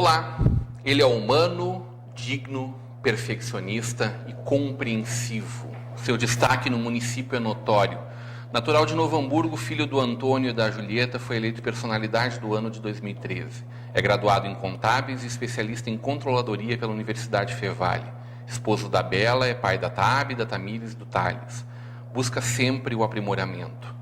Olá, ele é humano, digno, perfeccionista e compreensivo. Seu destaque no município é notório. Natural de Novo Hamburgo, filho do Antônio e da Julieta, foi eleito personalidade do ano de 2013. É graduado em contábeis e especialista em controladoria pela Universidade Fevale. Esposo da Bela, é pai da Tabe, da Tamires e do Thales. Busca sempre o aprimoramento.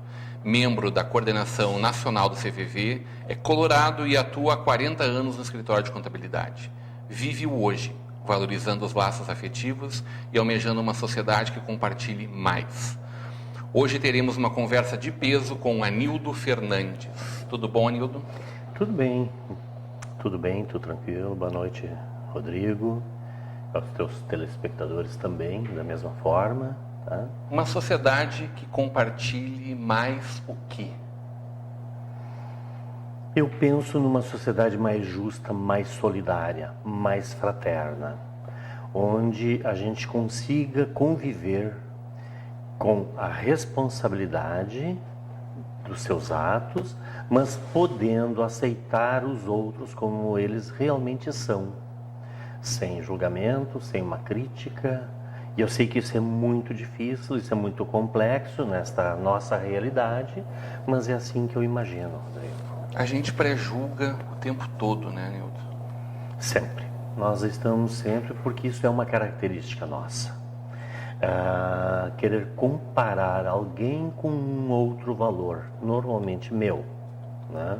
Membro da coordenação nacional do CVV, é colorado e atua há 40 anos no escritório de contabilidade. Vive o hoje, valorizando os laços afetivos e almejando uma sociedade que compartilhe mais. Hoje teremos uma conversa de peso com Anildo Fernandes. Tudo bom, Anildo? Tudo bem, tudo tranquilo. Boa noite, Rodrigo, aos teus telespectadores também, da mesma forma. Tá? Uma sociedade que compartilhe mais o quê? Eu penso numa sociedade mais justa, mais solidária, mais fraterna, onde a gente consiga conviver com a responsabilidade dos seus atos, mas podendo aceitar os outros como eles realmente são, sem julgamento, sem uma crítica. E eu sei que isso é muito difícil, isso é muito complexo nesta nossa realidade, mas é assim que eu imagino, Rodrigo. A gente pré-julga o tempo todo, né, Anildo? Sempre. Nós estamos sempre, porque isso é uma característica nossa. Querer comparar alguém com um outro valor, normalmente meu, né?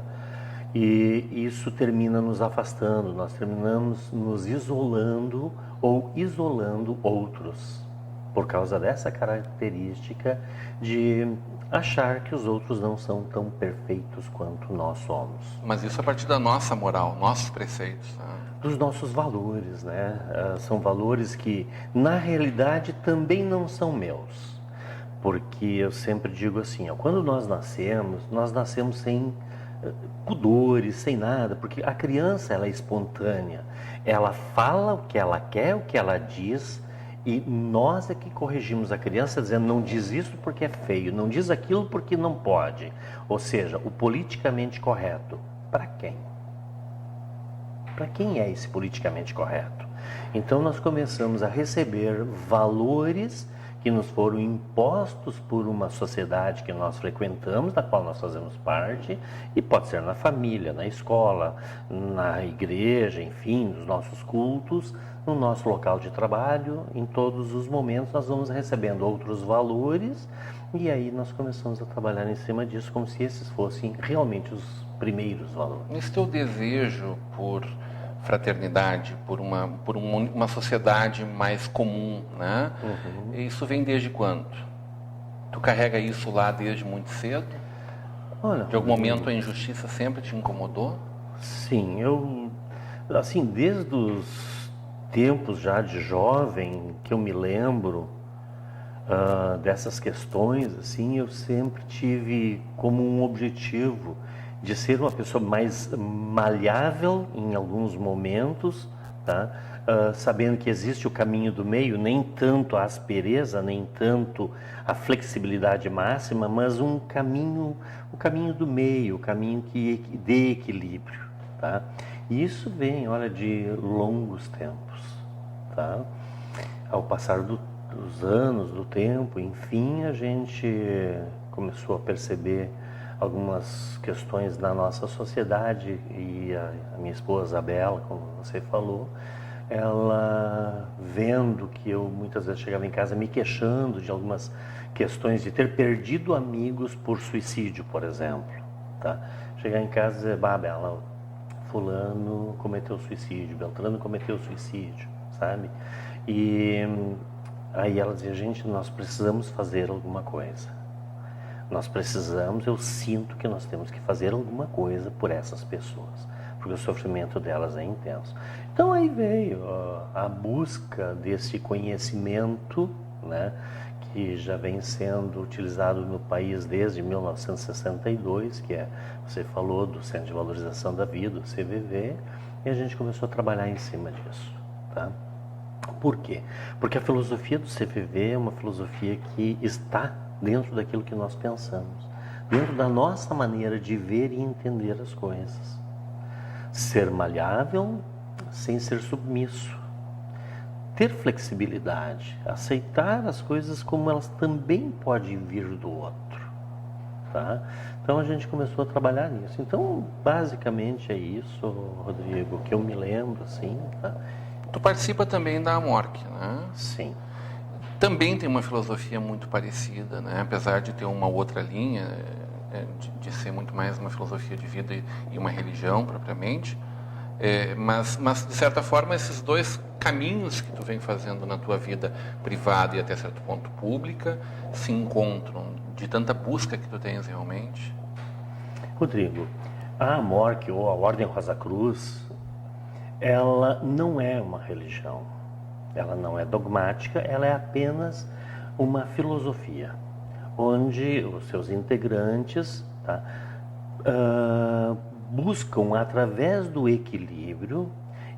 E isso termina nos afastando, nós terminamos nos isolando ou isolando outros, por causa dessa característica de achar que os outros não são tão perfeitos quanto nós somos. Mas isso a partir da nossa moral, nossos preceitos. Né? Dos nossos valores, né? São valores que, na realidade, também não são meus. Porque eu sempre digo assim, ó, quando nós nascemos sem pudores, sem nada, porque a criança ela é espontânea, ela fala o que ela quer, o que ela diz, e nós é que corrigimos a criança dizendo não diz isso porque é feio, não diz aquilo porque não pode. Ou seja, o politicamente correto, para quem? Para quem é esse politicamente correto? Então nós começamos a receber valores que nos foram impostos por uma sociedade que nós frequentamos, da qual nós fazemos parte, e pode ser na família, na escola, na igreja, enfim, nos nossos cultos, no nosso local de trabalho. Em todos os momentos nós vamos recebendo outros valores e aí nós começamos a trabalhar em cima disso como se esses fossem realmente os primeiros valores. Esse teu desejo por fraternidade, por uma sociedade mais comum, né? Uhum. Isso vem desde quando? Tu carrega isso lá desde muito cedo? Olha, de algum momento a injustiça sempre te incomodou? Sim, assim, desde os tempos já de jovem, que eu me lembro dessas questões, assim, eu sempre tive como um objetivo de ser uma pessoa mais maleável em alguns momentos, tá? Sabendo que existe o caminho do meio, nem tanto a aspereza, nem tanto a flexibilidade máxima, mas o caminho do meio, o caminho que dê equilíbrio, tá? E isso vem, olha, de longos tempos, tá? Ao passar dos anos, do tempo, enfim, a gente começou a perceber algumas questões da nossa sociedade e a minha esposa, a Bela, como você falou, ela vendo que eu muitas vezes chegava em casa me queixando de algumas questões de ter perdido amigos por suicídio, por exemplo, tá? Chegar em casa e dizer, Bela, fulano cometeu suicídio, Beltrano cometeu suicídio, sabe? E aí ela dizia, gente, nós precisamos fazer alguma coisa. Nós precisamos, eu sinto que nós temos que fazer alguma coisa por essas pessoas, porque o sofrimento delas é intenso. Então aí veio a busca desse conhecimento, né, que já vem sendo utilizado no país desde 1962, que você falou do Centro de Valorização da Vida, o CVV, e a gente começou a trabalhar em cima disso, tá? Por quê? Porque a filosofia do CVV é uma filosofia que está dentro daquilo que nós pensamos, dentro da nossa maneira de ver e entender as coisas. Ser maleável, sem ser submisso. Ter flexibilidade, aceitar as coisas como elas também podem vir do outro, tá? Então a gente começou a trabalhar nisso. Então, basicamente é isso, Rodrigo, que eu me lembro, assim, tá? Tu participa também da AMORC, né? Sim. Também tem uma filosofia muito parecida, né? Apesar de ter uma outra linha, de ser muito mais uma filosofia de vida e uma religião propriamente, mas de certa forma esses dois caminhos que tu vem fazendo na tua vida privada e até certo ponto pública se encontram de tanta busca que tu tens realmente. Rodrigo, a AMORC ou a Ordem Rosa Cruz, ela não é uma religião, ela não é dogmática, ela é apenas uma filosofia, onde os seus integrantes, tá, buscam, através do equilíbrio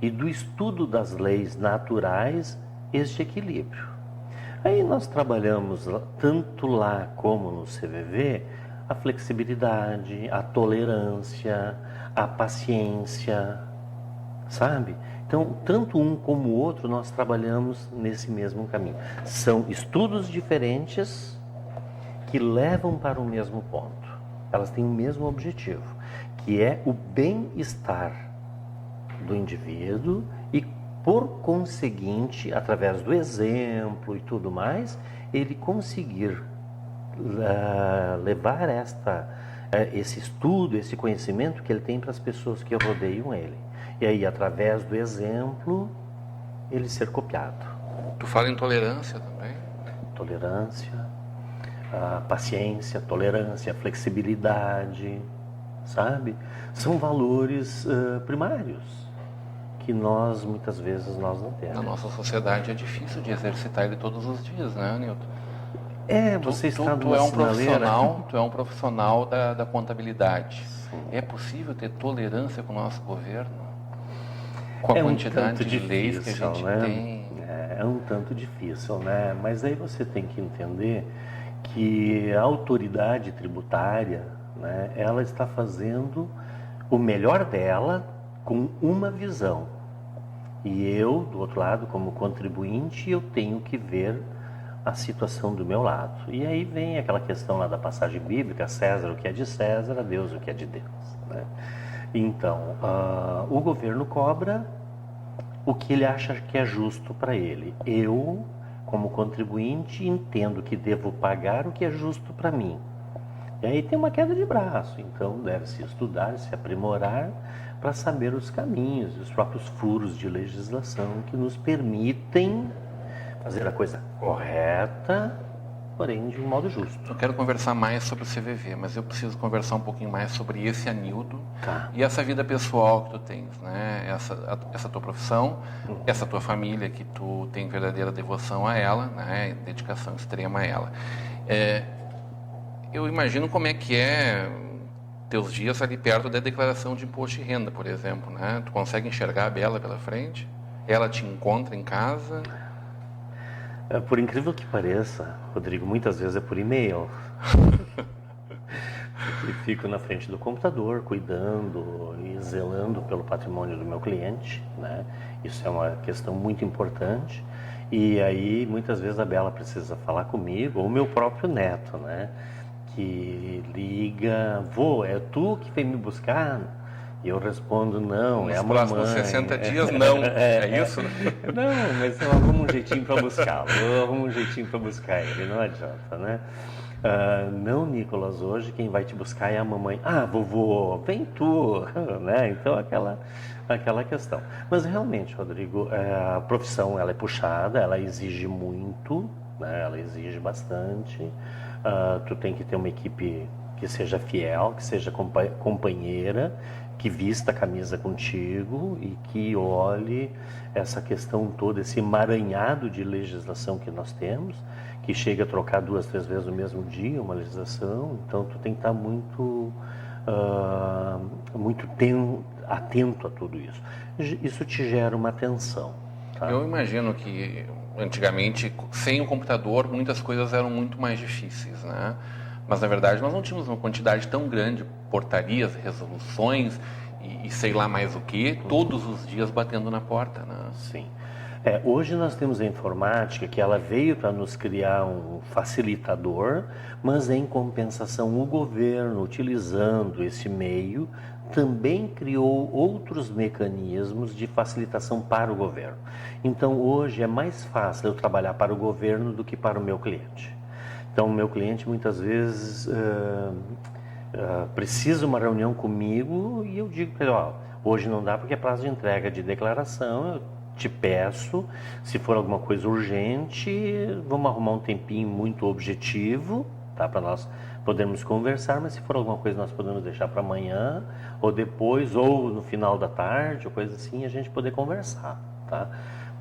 e do estudo das leis naturais, este equilíbrio. Aí nós trabalhamos, tanto lá como no CVV, a flexibilidade, a tolerância, a paciência, sabe? Então, tanto um como o outro, nós trabalhamos nesse mesmo caminho. São estudos diferentes que levam para o mesmo ponto. Elas têm o mesmo objetivo, que é o bem-estar do indivíduo e, por conseguinte, através do exemplo e tudo mais, ele conseguir levar esse estudo, esse conhecimento que ele tem para as pessoas que rodeiam ele. E aí, através do exemplo, ele ser copiado. Tu fala em tolerância também? Tolerância, paciência, tolerância, flexibilidade, sabe? São valores primários que nós, muitas vezes, nós não temos. Na nossa sociedade é difícil de exercitar ele todos os dias, né, Nilton? Você está numa sinaleira. Tu é um profissional da contabilidade. Sim. É possível ter tolerância com o nosso governo? Com a quantidade de leis que a gente tem? É um tanto difícil, né? Mas aí você tem que entender que a autoridade tributária, né, ela está fazendo o melhor dela com uma visão. E eu, do outro lado, como contribuinte, eu tenho que ver a situação do meu lado. E aí vem aquela questão lá da passagem bíblica: César o que é de César, a Deus o que é de Deus, né? Então, o governo cobra o que ele acha que é justo para ele. Eu, como contribuinte, entendo que devo pagar o que é justo para mim. E aí tem uma queda de braço, então deve-se estudar, se aprimorar para saber os caminhos, os próprios furos de legislação que nos permitem fazer a coisa correta, porém de um modo justo. Eu quero conversar mais sobre o CVV, mas eu preciso conversar um pouquinho mais sobre esse Anildo e essa vida pessoal que tu tens, né? Essa tua profissão, essa tua família que tu tem verdadeira devoção a ela, né? Dedicação extrema a ela. Eu imagino como é que é teus dias ali perto da declaração de imposto de renda, por exemplo, né? Tu consegue enxergar a Bela pela frente? Ela te encontra em casa? Por incrível que pareça, Rodrigo, muitas vezes é por e-mail. Eu fico na frente do computador, cuidando e zelando pelo patrimônio do meu cliente, né? Isso é uma questão muito importante. E aí, muitas vezes, a Bela precisa falar comigo, ou o meu próprio neto, né? Que liga: vô, é tu que vem me buscar? E eu respondo: não, é a mamãe. Nos próximos 60 dias, não. É isso? Não, mas eu arrumo um jeitinho para buscá-lo. Eu arrumo um jeitinho para buscar ele, não adianta, né? Não, Nicolas, hoje quem vai te buscar é a mamãe. Ah, vovô, vem tu, né? Então, aquela questão. Mas realmente, Rodrigo, a profissão, ela é puxada, ela exige muito, né? Ela exige bastante. Tu tem que ter uma equipe que seja fiel, que seja companheira, que vista a camisa contigo e que olhe essa questão toda, esse emaranhado de legislação que nós temos, que chega a trocar 2, 3 vezes no mesmo dia uma legislação. Então tu tem que estar muito atento a tudo isso. Isso te gera uma tensão, tá? Eu imagino que antigamente, sem o computador, muitas coisas eram muito mais difíceis, né? Mas, na verdade, nós não tínhamos uma quantidade tão grande de portarias, resoluções e sei lá mais o que, todos os dias batendo na porta, né? Sim. Hoje nós temos a informática que ela veio para nos criar um facilitador, mas em compensação o governo, utilizando esse meio, também criou outros mecanismos de facilitação para o governo. Então hoje é mais fácil eu trabalhar para o governo do que para o meu cliente. Então o meu cliente muitas vezes precisa de uma reunião comigo e eu digo para ele, hoje não dá porque é prazo de entrega de declaração, eu te peço, se for alguma coisa urgente, vamos arrumar um tempinho muito objetivo, tá, para nós podermos conversar, mas se for alguma coisa nós podemos deixar para amanhã, ou depois, ou no final da tarde, ou coisa assim, a gente poder conversar, tá?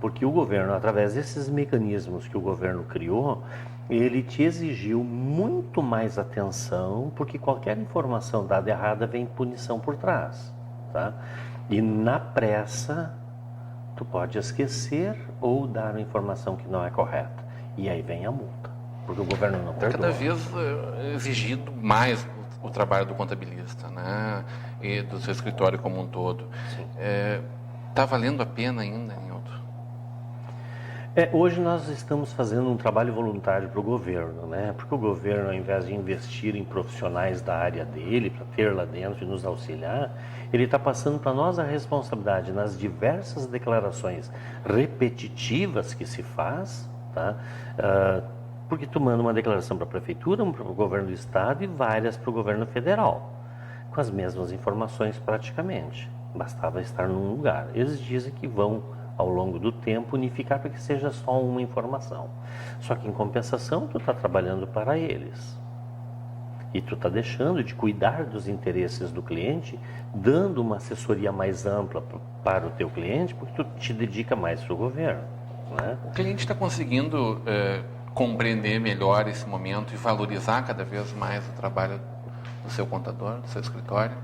Porque o governo, através desses mecanismos que o governo criou, ele te exigiu muito mais atenção, porque qualquer informação dada errada vem punição por trás, tá? E na pressa, tu pode esquecer ou dar uma informação que não é correta. E aí vem a multa, porque o governo não perdoa. Cada vez exigido mais o trabalho do contabilista, né? E do seu escritório como um todo. Está valendo a pena ainda, Nildo? Hoje nós estamos fazendo um trabalho voluntário para o governo, né? Porque o governo, ao invés de investir em profissionais da área dele, para ter lá dentro e nos auxiliar, ele está passando para nós a responsabilidade nas diversas declarações repetitivas que se faz, tá? Porque tu manda uma declaração para a prefeitura, uma para o governo do estado e várias para o governo federal, com as mesmas informações praticamente. Bastava estar num lugar. Eles dizem que vão, ao longo do tempo, unificar para que seja só uma informação. Só que, em compensação, tu está trabalhando para eles. E tu está deixando de cuidar dos interesses do cliente, dando uma assessoria mais ampla para o teu cliente, porque tu te dedica mais para o governo, né? O cliente está conseguindo compreender melhor esse momento e valorizar cada vez mais o trabalho do seu contador, do seu escritório?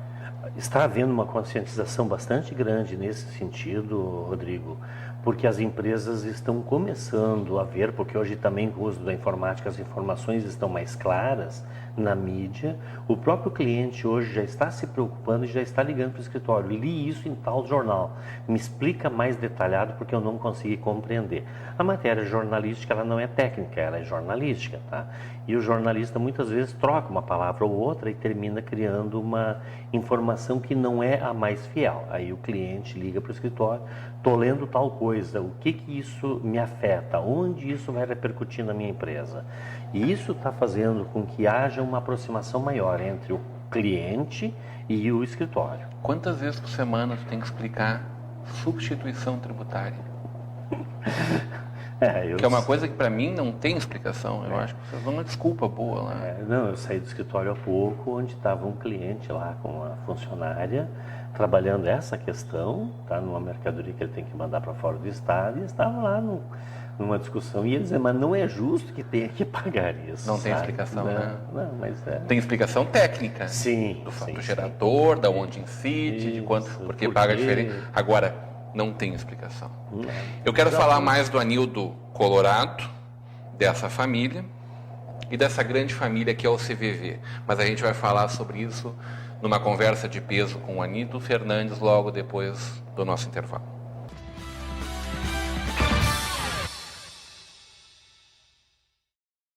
Está havendo uma conscientização bastante grande nesse sentido, Rodrigo, porque as empresas estão começando a ver, porque hoje também com o uso da informática as informações estão mais claras na mídia. O próprio cliente hoje já está se preocupando e já está ligando para o escritório. Li isso em tal jornal, me explica mais detalhado porque eu não consegui compreender. A matéria jornalística ela não é técnica, ela é jornalística, tá? E o jornalista muitas vezes troca uma palavra ou outra e termina criando uma informação que não é a mais fiel. Aí o cliente liga para o escritório, estou lendo tal coisa, o que isso me afeta, onde isso vai repercutir na minha empresa. E isso está fazendo com que haja uma aproximação maior entre o cliente e o escritório. Quantas vezes por semana tu tem que explicar substituição tributária? Que é uma coisa que para mim não tem explicação. Eu acho que vocês dão uma desculpa boa lá. Eu saí do escritório há pouco, onde estava um cliente lá com uma funcionária trabalhando essa questão, tá, numa mercadoria que ele tem que mandar para fora do estado, e estava lá numa discussão, e ele dizia, mas não é justo que tenha que pagar isso. Não tem explicação, né? Não, mas tem explicação técnica. Sim. Do fato gerador, da onde incide, de quanto, porque paga diferente. Agora, não tem explicação. Eu quero falar mais do Anildo Colorado, dessa família, e dessa grande família que é o CVV. Mas a gente vai falar sobre isso numa conversa de peso com o Anildo Fernandes logo depois do nosso intervalo.